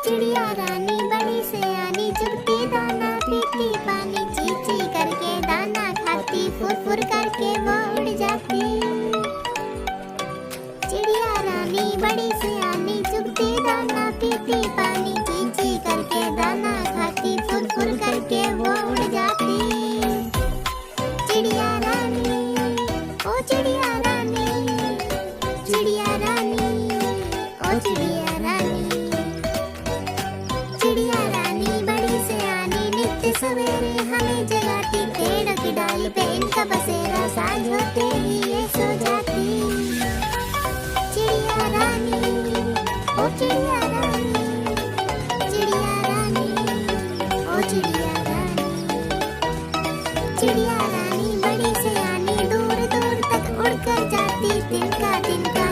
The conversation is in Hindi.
चिड़िया रानी बड़ी सयानी, चुगती दाना पीती पानी, ची ची करके दाना खाती, फुर फुर करके वो उड़ जाती। चिड़िया रानी बड़ी सयानी, चुगती दाना पीती पानी, ची ची करके दाना खाती, फुर फुर करके वो उड़ जाती। चिड़िया रानी, ओ चिड़िया रानी, चिड़िया रानी, ओ चिड़िया रानी। चिड़िया रानी बड़ी सयानी, नित्य सवेरे हमें जगाती, पेड़ की डाली पे इनका बसेरा, सांझ होते ही ये सो जाती। चिड़िया रानी, ओ चिड़िया रानी, चिड़िया रानी, ओ चिड़िया रानी। चिड़िया रानी बड़ी सयानी, दूर दूर तक उड़कर जाती, तिनका तिनका